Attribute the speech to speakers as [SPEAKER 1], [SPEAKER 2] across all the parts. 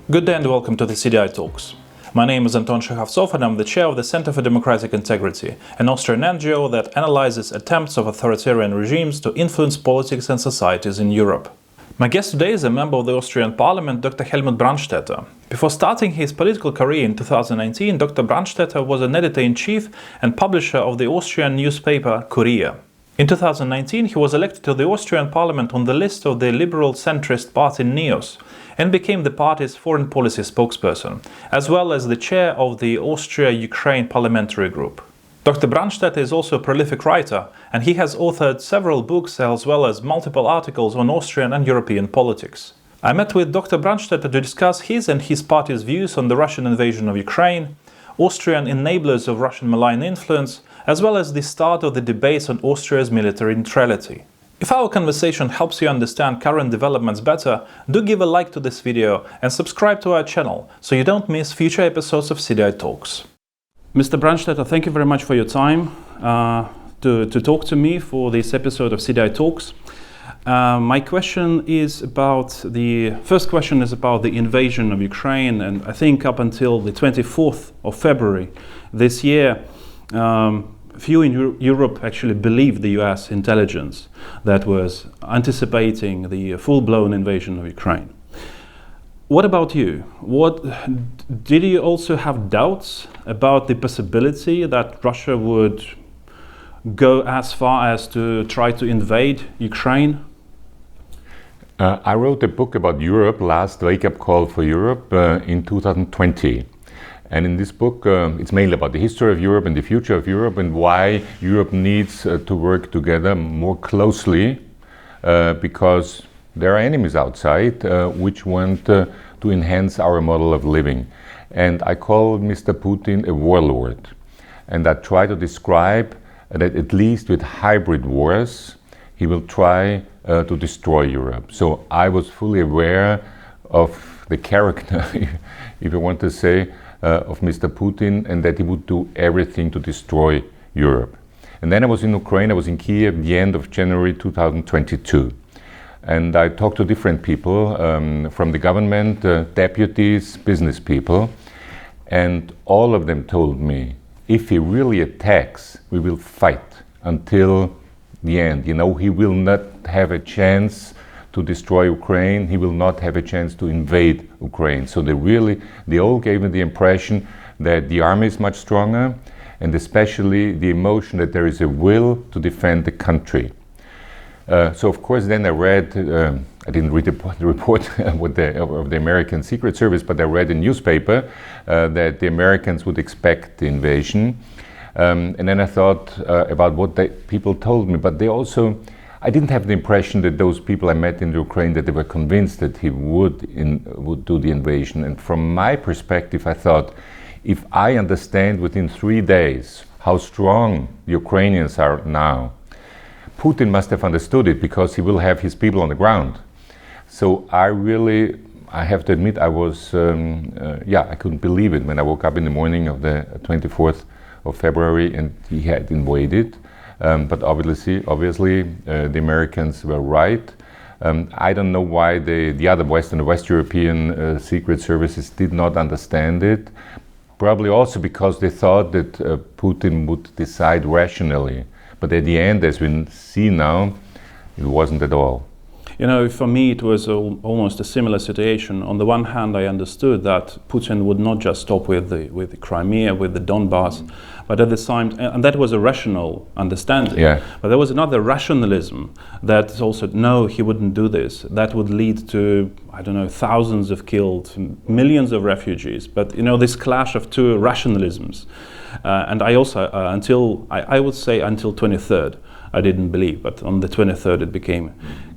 [SPEAKER 1] Good day and welcome to the CDI Talks. My name is Anton Shekhovtsov and I'm the chair of the Center for Democratic Integrity, an Austrian NGO that analyzes attempts of authoritarian regimes to influence politics and societies in Europe. My guest today is a member of the Austrian Parliament, Dr. Helmut Brandstätter. Before starting his political career in 2019, Dr. Brandstätter was an editor-in-chief and publisher of the Austrian newspaper Crimea. In 2019, he was elected to the Austrian Parliament on the list of the liberal centrist party NEOS and became the party's foreign policy spokesperson, as well as the chair of the Austria-Ukraine parliamentary group. Dr. Brandstätter is also a prolific writer, and he has authored several books as well as multiple articles on Austrian and European politics. I met with Dr. Brandstätter to discuss his and his party's views on the Russian invasion of Ukraine, Austrian enablers of Russian malign influence, as well as the start of the debates on Austria's military neutrality. If our conversation helps you understand current developments better, do give a like to this video and subscribe to our channel so you don't miss future episodes of CDI Talks. Mr. Brandstätter, thank you very much for your time to talk to me for this episode of CDI Talks. My question is the first question is about the invasion of Ukraine, and I think up until the 24th of February this year, few in Europe actually believed the US intelligence that was anticipating the full-blown invasion of Ukraine. What about you? Did you also have doubts about the possibility that Russia would go as far as to try to invade Ukraine?
[SPEAKER 2] I wrote a book about Europe, Last Wake-Up Call for Europe, in 2020. And in this book, it's mainly about the history of Europe and the future of Europe and why Europe needs to work together more closely because there are enemies outside which want to enhance our model of living. And I call Mr. Putin a warlord. And I try to describe that at least with hybrid wars, he will try to destroy Europe. So I was fully aware of the character, if you want to say, of Mr. Putin, and that he would do everything to destroy Europe. And then I was in Ukraine, I was in Kiev at the end of January 2022. And I talked to different people from the government, deputies, business people, and all of them told me, if he really attacks, we will fight until the end. You know, he will not have a chance to destroy Ukraine, he will not have a chance to invade Ukraine. So they all gave me the impression that the army is much stronger, and especially the emotion that there is a will to defend the country. So of course then I read, I didn't read the report of the American Secret Service, but I read in newspaper that the Americans would expect the invasion. And then I thought about what people told me, but I didn't have the impression that those people I met in Ukraine, that they were convinced that he would do the invasion. And from my perspective, I thought, if I understand within 3 days how strong the Ukrainians are now, Putin must have understood it because he will have his people on the ground. So I have to admit, I was, I couldn't believe it when I woke up in the morning of the 24th of February and he had invaded. But obviously, the Americans were right. I don't know why the other West European secret services did not understand it. Probably also because they thought that Putin would decide rationally. But at the end, as we see now, it wasn't at all.
[SPEAKER 1] You know, for me, it was almost a similar situation. On the one hand, I understood that Putin would not just stop with the Crimea, with the Donbass, but at the same, and that was a rational understanding.
[SPEAKER 2] Yeah.
[SPEAKER 1] But there was another rationalism that also, no, he wouldn't do this. That would lead to, I don't know, thousands of killed, millions of refugees. But, you know, this clash of two rationalisms. And I also, I would say until 23rd, I didn't believe, but on the 23rd it became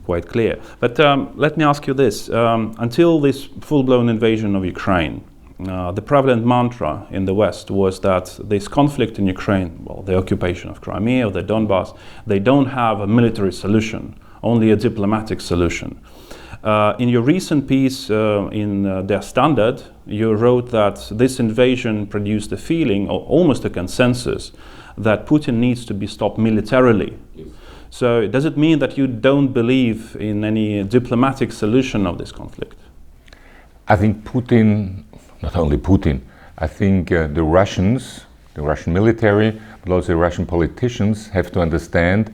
[SPEAKER 1] quite clear. But let me ask you this, until this full-blown invasion of Ukraine, the prevalent mantra in the West was that this conflict in Ukraine, well, the occupation of Crimea or the Donbass, they don't have a military solution, only a diplomatic solution. In your recent piece in Der Standard, you wrote that this invasion produced a feeling, or almost a consensus, that Putin needs to be stopped militarily.
[SPEAKER 2] Yes.
[SPEAKER 1] So does it mean that you don't believe in any diplomatic solution of this conflict?
[SPEAKER 2] I think Putin, not only Putin, I think the Russians, the Russian military, but also the Russian politicians have to understand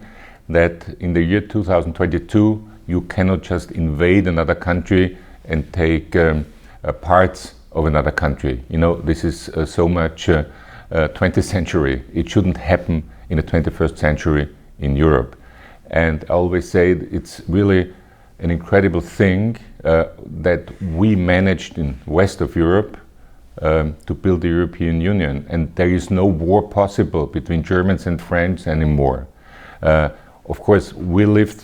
[SPEAKER 2] that in the year 2022, you cannot just invade another country and take parts of another country. You know, this is so much 20th century. It shouldn't happen in the 21st century in Europe. And I always say it's really an incredible thing that we managed in west of Europe to build the European Union. And there is no war possible between Germans and French anymore. Of course, we lived,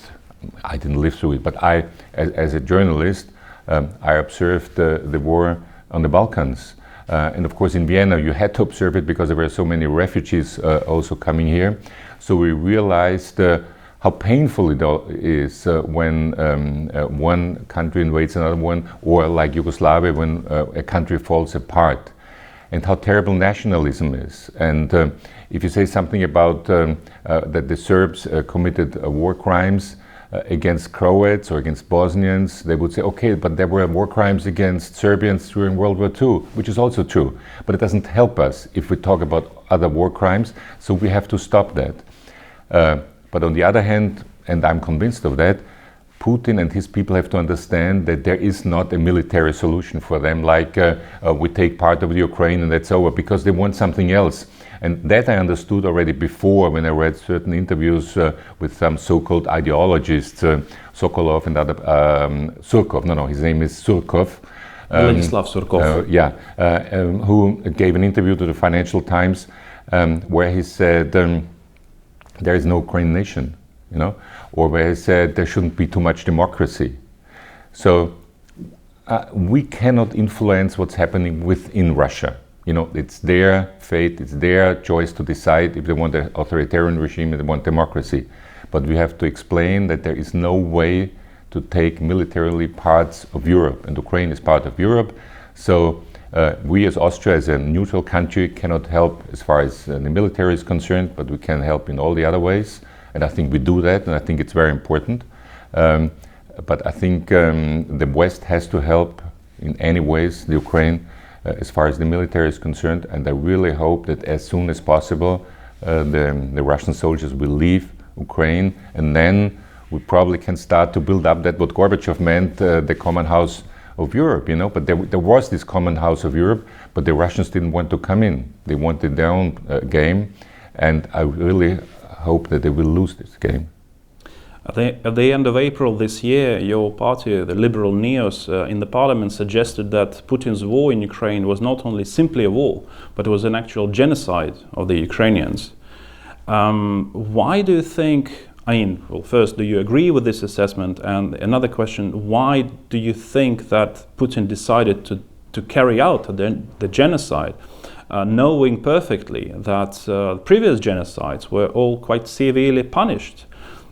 [SPEAKER 2] I didn't live through it, but I, as a journalist, I observed the war on the Balkans. And of course in Vienna you had to observe it because there were so many refugees also coming here. So we realized how painful it is when one country invades another one, or like Yugoslavia, when a country falls apart, and how terrible nationalism is. And if you say something about that the Serbs committed war crimes against Croats or against Bosnians, they would say, okay, but there were war crimes against Serbians during World War II, which is also true. But it doesn't help us if we talk about other war crimes, so we have to stop that. But on the other hand, and I'm convinced of that, Putin and his people have to understand that there is not a military solution for them, like we take part of the Ukraine and that's over, because they want something else. And that I understood already before when I read certain interviews with some so-called ideologists, Sokolov and other, Surkov, no, his name is Surkov.
[SPEAKER 1] Vladislav Surkov.
[SPEAKER 2] Who gave an interview to the Financial Times where he said there is no Ukrainian nation, you know, or where he said there shouldn't be too much democracy. So we cannot influence what's happening within Russia. You know, it's their fate, it's their choice to decide if they want an authoritarian regime, if they want democracy. But we have to explain that there is no way to take militarily parts of Europe, and Ukraine is part of Europe. So we as Austria, as a neutral country, cannot help as far as the military is concerned, but we can help in all the other ways. And I think we do that, and I think it's very important. But I think the West has to help in any ways the Ukraine as far as the military is concerned, and I really hope that as soon as possible the Russian soldiers will leave Ukraine, and then we probably can start to build up that what Gorbachev meant, the common house of Europe, you know. But there was this common house of Europe, but the Russians didn't want to come in. They wanted their own game, and I really hope that they will lose this game.
[SPEAKER 1] At the end of April this year, your party, the liberal NEOS, in the parliament suggested that Putin's war in Ukraine was not only simply a war, but was an actual genocide of the Ukrainians. Why do you think, I mean, well, first, do you agree with this assessment? And another question, why do you think that Putin decided to carry out the genocide, knowing perfectly that previous genocides were all quite severely punished?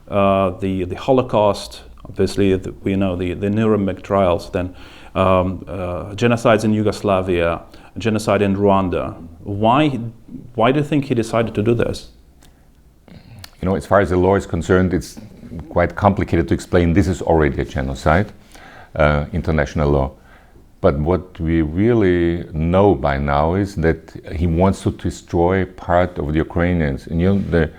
[SPEAKER 1] The Holocaust, obviously, we know the Nuremberg trials, then genocides in Yugoslavia, genocide in Rwanda. Why do you think he decided to do this?
[SPEAKER 2] You know, as far as the law is concerned, it's quite complicated to explain. This is already a genocide, international law. But what we really know by now is that he wants to destroy part of the Ukrainians. And you know,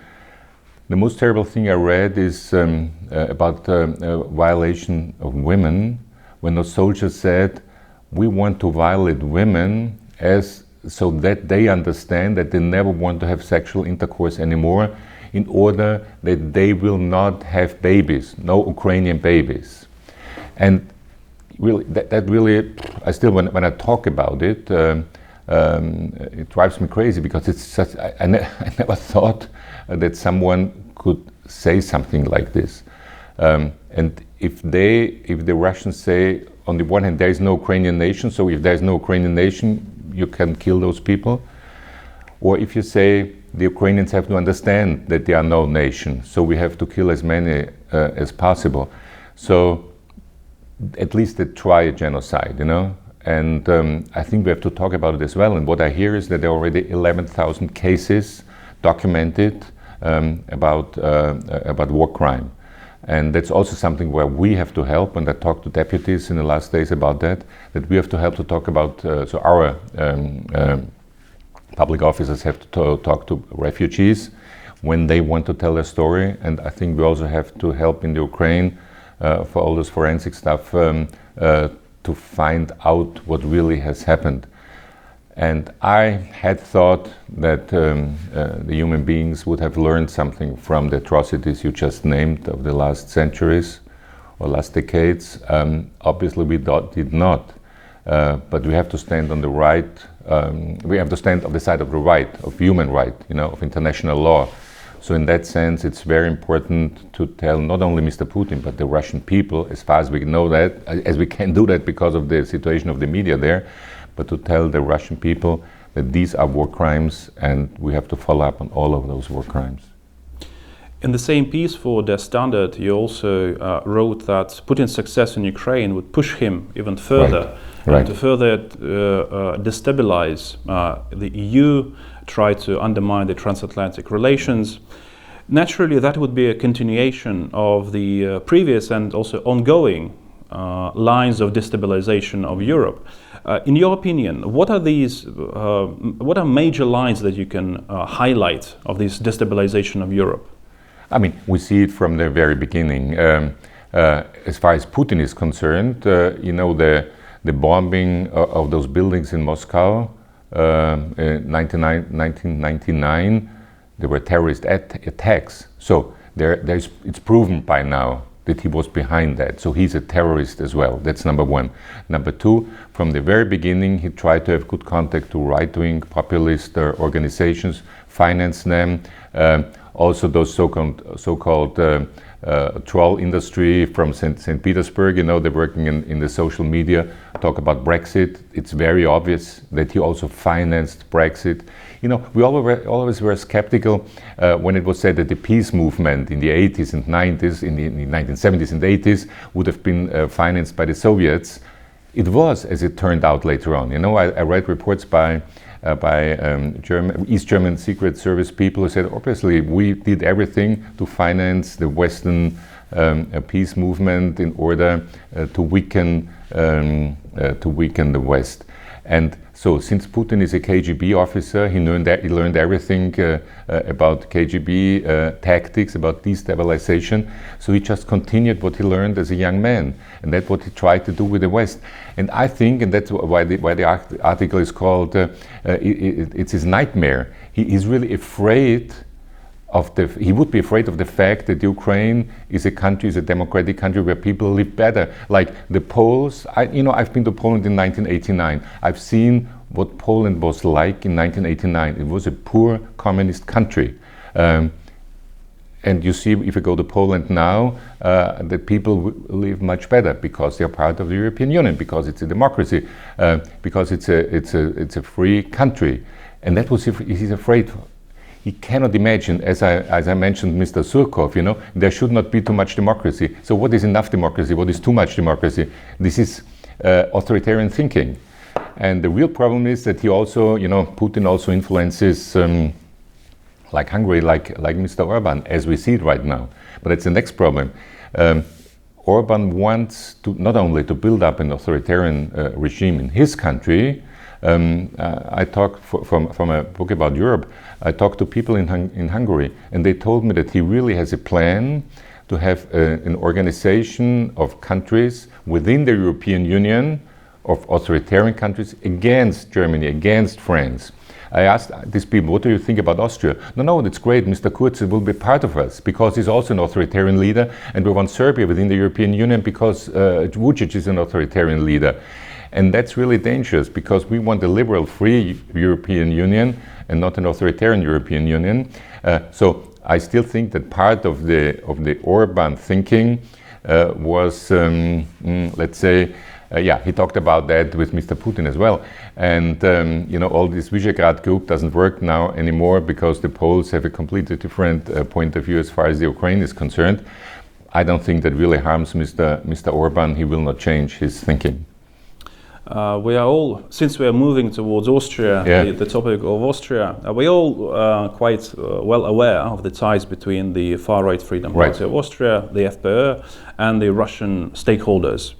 [SPEAKER 2] the most terrible thing I read is about violation of women, when those soldiers said, we want to violate women so that they understand that they never want to have sexual intercourse anymore, in order that they will not have babies, no Ukrainian babies. And really, that really, I still, when I talk about it, it drives me crazy, because it's such, I never thought that someone could say something like this. And if the Russians say, on the one hand, there is no Ukrainian nation, so if there is no Ukrainian nation, you can kill those people. Or if you say, the Ukrainians have to understand that there are no nation, so we have to kill as many as possible. So at least they try a genocide, you know. And I think we have to talk about it as well. And what I hear is that there are already 11,000 cases documented about war crime. And that's also something where we have to help, and I talked to deputies in the last days about that we have to help to talk about, so our public officers have to talk to refugees when they want to tell their story, and I think we also have to help in the Ukraine for all this forensic stuff to find out what really has happened. And I had thought that the human beings would have learned something from the atrocities you just named of the last centuries or last decades. Obviously we did not, but we have to stand on the right, we have to stand on the side of the right, of human right, of international law. So in that sense, it's very important to tell not only Mr. Putin, but the Russian people, as far as we know that, as we can do that because of the situation of the media there, but to tell the Russian people that these are war crimes and we have to follow up on all of those war crimes.
[SPEAKER 1] In the same piece for Der Standard, you also wrote that Putin's success in Ukraine would push him even further,
[SPEAKER 2] right.
[SPEAKER 1] To further destabilize the EU, try to undermine the transatlantic relations. Naturally, that would be a continuation of the previous and also ongoing lines of destabilization of Europe. In your opinion, what are major lines that you can highlight of this destabilization of Europe?
[SPEAKER 2] I mean, we see it from the very beginning. As far as Putin is concerned, the bombing of those buildings in Moscow in 1999, there were terrorist attacks. So it's proven by now that he was behind that. So he's a terrorist as well. That's number one. Number two, from the very beginning, he tried to have good contact to right-wing populist organizations, finance them. Also those so-called troll industry from St. Petersburg, they're working in the social media, talk about Brexit. It's very obvious that he also financed Brexit. We always were skeptical when it was said that the peace movement in the 80s and 90s, in the 1970s and 80s, would have been financed by the Soviets. It was, as it turned out later on. I read reports by East German Secret Service people who said, obviously, we did everything to finance the Western peace movement in order to weaken the West. And so, since Putin is a KGB officer, he learned everything about KGB tactics, about destabilization. So he just continued what he learned as a young man, and that's what he tried to do with the West. And I think, and that's why the article is called, it's his nightmare. He's really afraid he would be afraid of the fact that Ukraine is a democratic country where people live better. Like the Poles, I've been to Poland in 1989. I've seen what Poland was like in 1989. It was a poor communist country. And you see, if you go to Poland now, that people live much better because they're part of the European Union, because it's a democracy, because it's a free country. And that was he's afraid of. He cannot imagine, as I mentioned, Mr. Surkov, there should not be too much democracy. So what is enough democracy? What is too much democracy? This is authoritarian thinking. And the real problem is that he also, Putin also influences like Hungary, like Mr. Orban, as we see it right now. But it's the next problem. Orban wants to not only to build up an authoritarian regime in his country. I talked from a book about Europe. I talked to people in Hungary, and they told me that he really has a plan to have an organization of countries within the European Union, of authoritarian countries, against Germany, against France. I asked these people, what do you think about Austria? No, that's great. Mr. Kurz will be part of us because he's also an authoritarian leader, and we want Serbia within the European Union because Vučić is an authoritarian leader. And that's really dangerous because we want a liberal, free European Union and not an authoritarian European Union. So I still think that part of the Orban thinking was, let's say, he talked about that with Mr. Putin as well. And, all this Visegrad group doesn't work now anymore because the Poles have a completely different point of view as far as the Ukraine is concerned. I don't think that really harms Mr. Orban. He will not change his thinking.
[SPEAKER 1] We are all, since we are moving towards Austria,
[SPEAKER 2] Yeah.
[SPEAKER 1] the topic of Austria, we all quite well aware of the ties between the far-right Freedom
[SPEAKER 2] Right.
[SPEAKER 1] Party of Austria, the FPÖ, and the Russian stakeholders.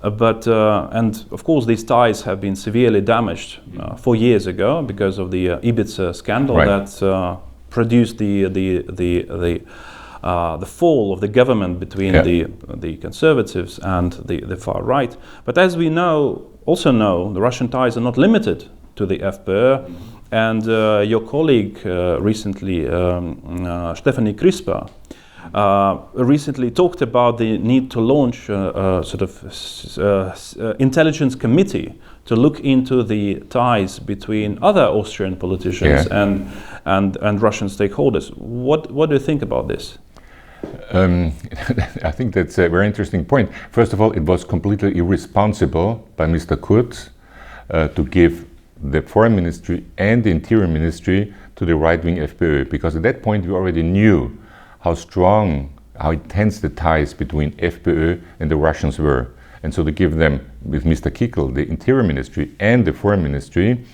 [SPEAKER 1] And of course, these ties have been severely damaged 4 years ago because of the Ibiza scandal
[SPEAKER 2] Right.
[SPEAKER 1] that produced the fall of the government between the conservatives and the far right. But as we also know, the Russian ties are not limited to the FPÖ. And your colleague recently, Stephanie Crispa, recently talked about the need to launch a sort of intelligence committee to look into the ties between other Austrian politicians and Russian stakeholders. What do you think about this?
[SPEAKER 2] I think that's a very interesting point. First of all, it was completely irresponsible by Mr. Kurz to give the Foreign Ministry and the Interior Ministry to the right-wing FPÖ, because at that point we already knew how strong, how intense the ties between FPÖ and the Russians were. And so to give them, with Mr. Kickl, the Interior Ministry and the Foreign Ministry,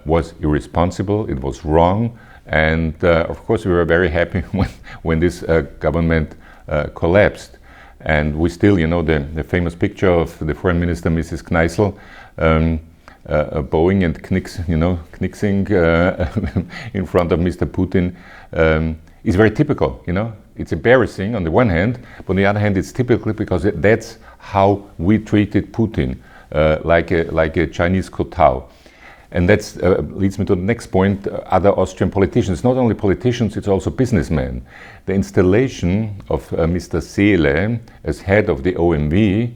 [SPEAKER 2] was irresponsible, it was wrong. And of course we were very happy when this government collapsed. And we still, you know, the famous picture of the Foreign Minister, Mrs. Kneißl, bowing and knixing in front of Mr. Putin, is very typical, you know. It's embarrassing on the one hand, but on the other hand it's typical because that's how we treated Putin, like a Chinese kowtow. And that leads me to the next point, other Austrian politicians. Not only politicians, it's also businessmen. The installation of Mr. Seele as head of the OMV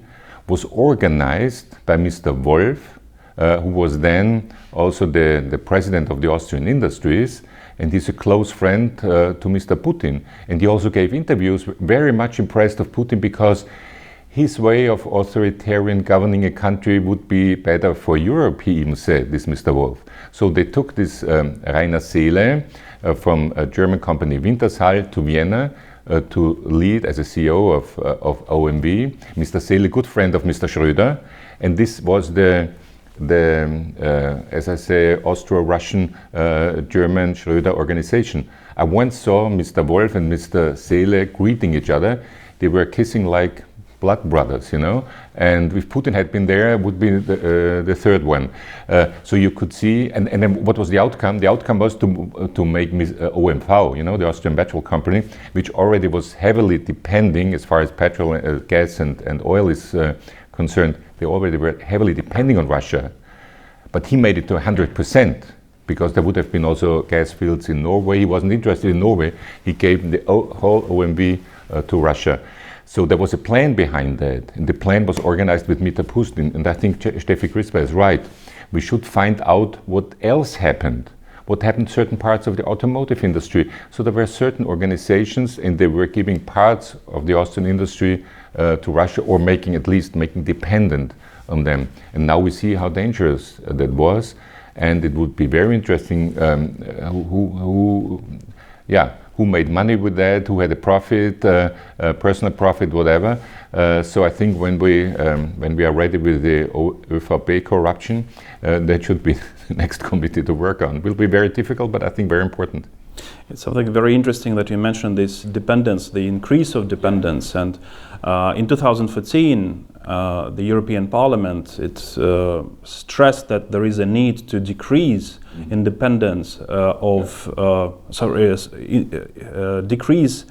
[SPEAKER 2] was organized by Mr. Wolf, who was then also the president of the Austrian industries, and he's a close friend to Mr. Putin. And he also gave interviews very much impressed of Putin because his way of authoritarian governing a country would be better for Europe, he even said, this Mr. Wolf. So they took this Rainer Seele from a German company Wintershall to Vienna to lead as a CEO of OMV. Mr. Seele, good friend of Mr. Schröder, and this was the as I say, Austro-Russian German Schröder organization. I once saw Mr. Wolf and Mr. Seele greeting each other. They were kissing like blood brothers, you know, and if Putin had been there, would be the third one. So you could see, and then what was the outcome? The outcome was to make OMV, you know, the Austrian petrol company, which already was heavily depending, as far as petrol, gas and oil is concerned, they already were heavily depending on Russia. But he made it to 100%, because there would have been also gas fields in Norway. He wasn't interested in Norway. He gave the whole OMV to Russia. So there was a plan behind that, and the plan was organized with Mr. Putin. And I think Steffi Crispa is right. We should find out what else happened. What happened to certain parts of the automotive industry. So there were certain organizations, and they were giving parts of the Austrian industry to Russia, or at least making dependent on them. And now we see how dangerous that was. And it would be very interesting who made money with that, who had a profit, personal profit, whatever. So I think when we are ready with the ÖVP corruption, that should be the next committee to work on. It will be very difficult, but I think very important.
[SPEAKER 1] It's something very interesting that you mentioned, this dependence, the increase of dependence. And in 2014, the European Parliament, stressed that there is a need to decrease independence decrease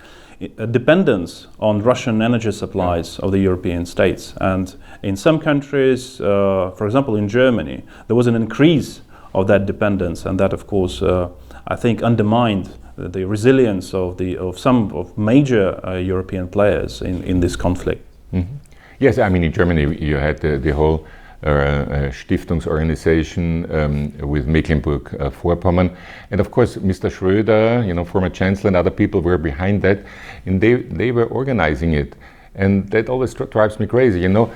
[SPEAKER 1] dependence on Russian energy supplies of the European states. And in some countries, for example in Germany, there was an increase of that dependence, and that of course I think undermined the resilience of some major European players in this conflict.
[SPEAKER 2] Mm-hmm. Yes, I mean in Germany you had the whole Stiftungsorganization with Mecklenburg-Vorpommern, and of course Mr. Schröder, you know, former Chancellor, and other people were behind that, and they were organizing it, and that always drives me crazy. You know,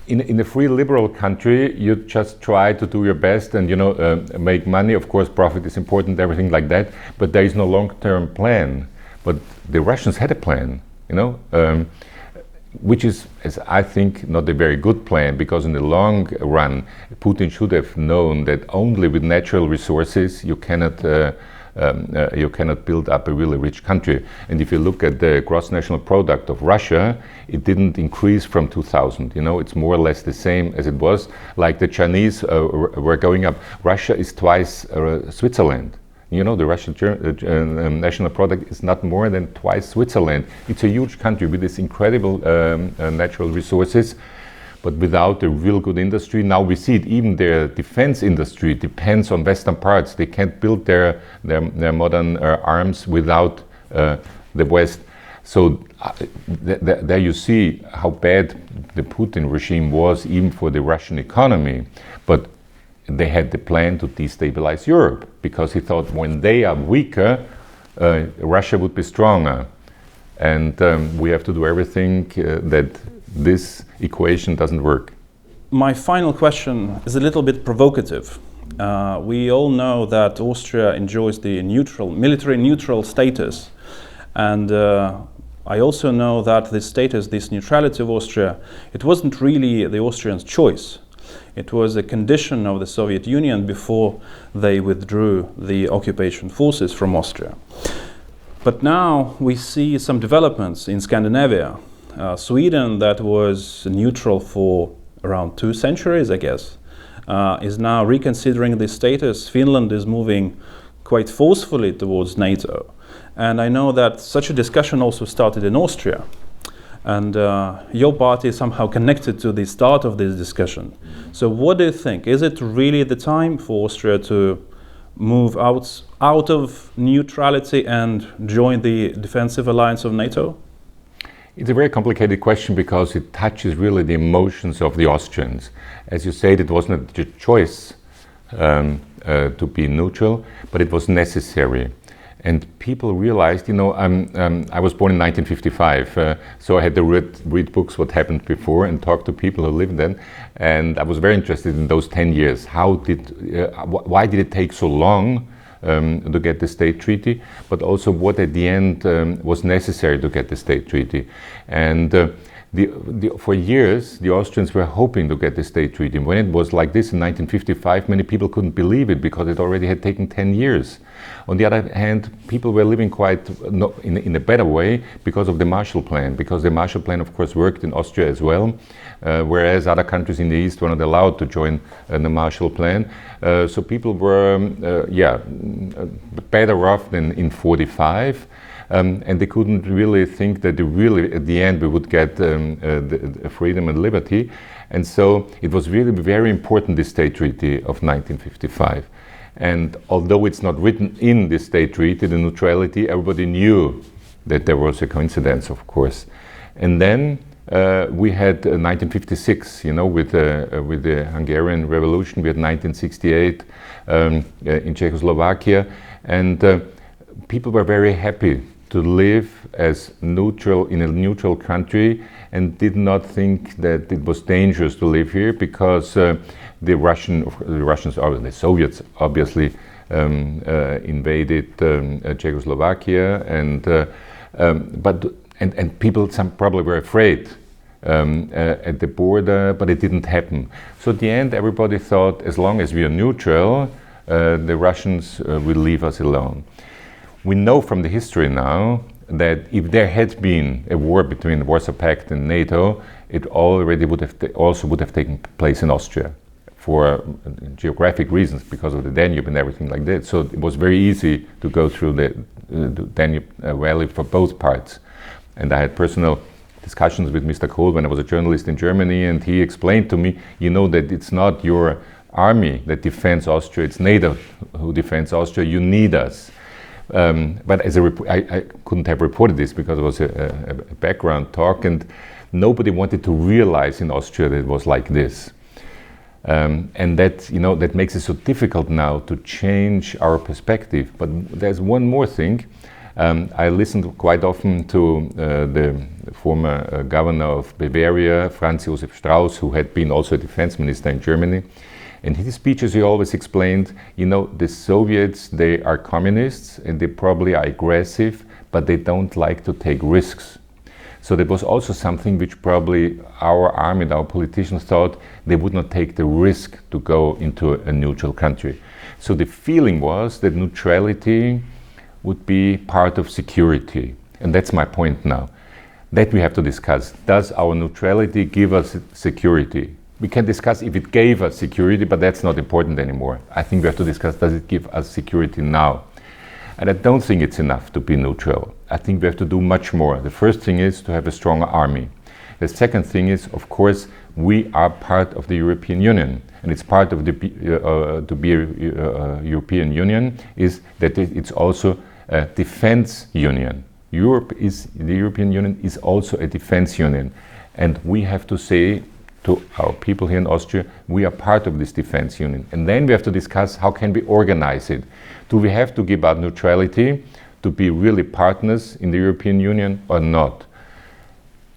[SPEAKER 2] in a free liberal country, you just try to do your best and make money. Of course, profit is important, everything like that, but there is no long-term plan. But the Russians had a plan, you know. which is, as I think, not a very good plan, because in the long run, Putin should have known that only with natural resources you cannot build up a really rich country. And if you look at the gross national product of Russia, it didn't increase from 2000. You know, it's more or less the same as it was. Like the Chinese were going up. Russia is twice Switzerland. You know, the Russian national product is not more than twice Switzerland. It's a huge country with this incredible natural resources, but without a real good industry. Now we see it, even their defense industry depends on Western parts. They can't build their modern arms without the West. So there you see how bad the Putin regime was, even for the Russian economy. But they had the plan to destabilize Europe, because he thought when they are weaker, Russia would be stronger. And we have to do everything that this equation doesn't work.
[SPEAKER 1] My final question is a little bit provocative. We all know that Austria enjoys the military neutral status. And I also know that this status, this neutrality of Austria, it wasn't really the Austrians' choice. It was a condition of the Soviet Union before they withdrew the occupation forces from Austria. But now we see some developments in Scandinavia. Sweden, that was neutral for around 2 centuries, I guess, is now reconsidering this status. Finland is moving quite forcefully towards NATO. And I know that such a discussion also started in Austria. And your party is somehow connected to the start of this discussion. So what do you think? Is it really the time for Austria to move out of neutrality and join the defensive alliance of NATO?
[SPEAKER 2] It's a very complicated question, because it touches really the emotions of the Austrians. As you said, it wasn't a choice to be neutral, but it was necessary. And people realized, you know, I was born in 1955, so I had to read books what happened before and talk to people who lived then. And I was very interested in those 10 years. Why did it take so long to get the state treaty, but also what at the end was necessary to get the state treaty. And for years, the Austrians were hoping to get the state treaty. When it was like this in 1955, many people couldn't believe it, because it already had taken 10 years. On the other hand, people were living quite in a better way because of the Marshall Plan, because the Marshall Plan, of course, worked in Austria as well, whereas other countries in the East were not allowed to join the Marshall Plan. So people were, better off than in 45. And they couldn't really think that at the end we would get the freedom and liberty. And so it was really very important, the state treaty of 1955. And although it's not written in the state treaty, the neutrality, everybody knew that there was a coincidence, of course. And then we had 1956, you know, with the Hungarian Revolution. We had 1968 in Czechoslovakia. And people were very happy to live as neutral in a neutral country, and did not think that it was dangerous to live here, because the Russians, or the Soviets, obviously invaded Czechoslovakia, and people probably were afraid at the border, but it didn't happen. So at the end, everybody thought, as long as we are neutral, the Russians will leave us alone. We know from the history now that if there had been a war between the Warsaw Pact and NATO, it already would have taken place in Austria, for geographic reasons, because of the Danube and everything like that. So it was very easy to go through the Danube Valley for both parts. And I had personal discussions with Mr. Kohl when I was a journalist in Germany, and he explained to me, you know, that it's not your army that defends Austria, it's NATO who defends Austria, you need us. But as I couldn't have reported this, because it was a background talk, and nobody wanted to realize in Austria that it was like this. And that, you know, that makes it so difficult now to change our perspective. But there's one more thing. I listened quite often to the former governor of Bavaria, Franz Josef Strauß, who had been also a defense minister in Germany. In his speeches, he always explained, you know, the Soviets, they are communists and they probably are aggressive, but they don't like to take risks. So that was also something which probably our army and our politicians thought they would not take the risk to go into a neutral country. So the feeling was that neutrality would be part of security. And that's my point now. That we have to discuss. Does our neutrality give us security? We can discuss if it gave us security, but that's not important anymore. I think we have to discuss, does it give us security now? And I don't think it's enough to be neutral. I think we have to do much more. The first thing is to have a stronger army. The second thing is, of course, we are part of the European Union. And it's part of the to be a European Union is that it's also a defense union. The European Union is also a defense union. And we have to say to our people here in Austria, we are part of this defense union. And then we have to discuss how can we organize it. Do we have to give up neutrality to be really partners in the European Union or not?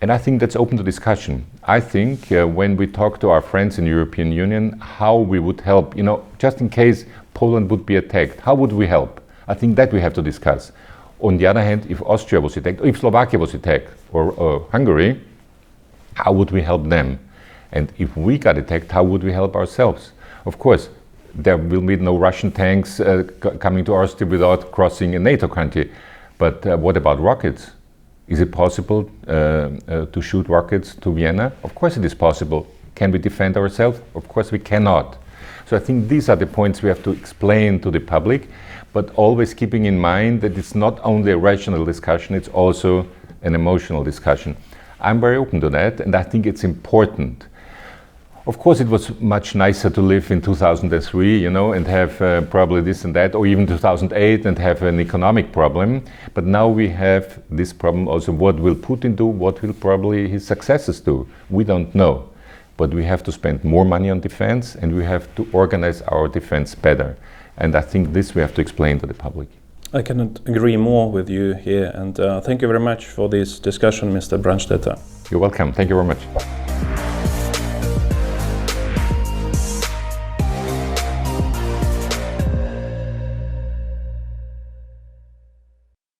[SPEAKER 2] And I think that's open to discussion. I think when we talk to our friends in the European Union, how we would help, just in case Poland would be attacked, how would we help? I think that we have to discuss. On the other hand, if Austria was attacked, or if Slovakia was attacked, or Hungary, how would we help them? And if we got attacked, how would we help ourselves? Of course, there will be no Russian tanks coming to Austria without crossing a NATO country. But what about rockets? Is it possible to shoot rockets to Vienna? Of course it is possible. Can we defend ourselves? Of course we cannot. So I think these are the points we have to explain to the public, but always keeping in mind that it's not only a rational discussion, it's also an emotional discussion. I'm very open to that, and I think it's important. Of course, it was much nicer to live in 2003, and have probably this and that, or even 2008 and have an economic problem. But now we have this problem also. What will Putin do? What will probably his successors do? We don't know. But we have to spend more money on defense, and we have to organize our defense better. And I think this we have to explain to the public.
[SPEAKER 1] I cannot agree more with you here. And thank you very much for this discussion, Mr. Brandstätter.
[SPEAKER 2] You're welcome. Thank you very much.